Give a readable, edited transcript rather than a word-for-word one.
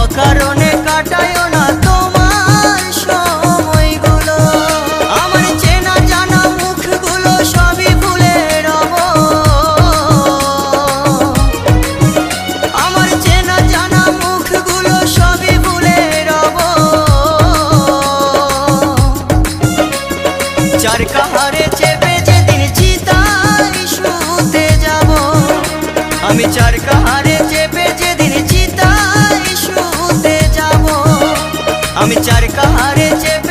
অকারণে কাটায়ও না তোমার সময়গুলো। আমার চেনা জানা মুখগুলো সবই ভুলে রব। আমার চেনা জানা মুখগুলো সবই ভুলে রব। চার কাহারে চেপে যেদিন চিতায় শুতে যাব, আমি চার কাহারে চেপে যেদিন চিতায় শুতে যাব, আমি চার কাহারে চেপে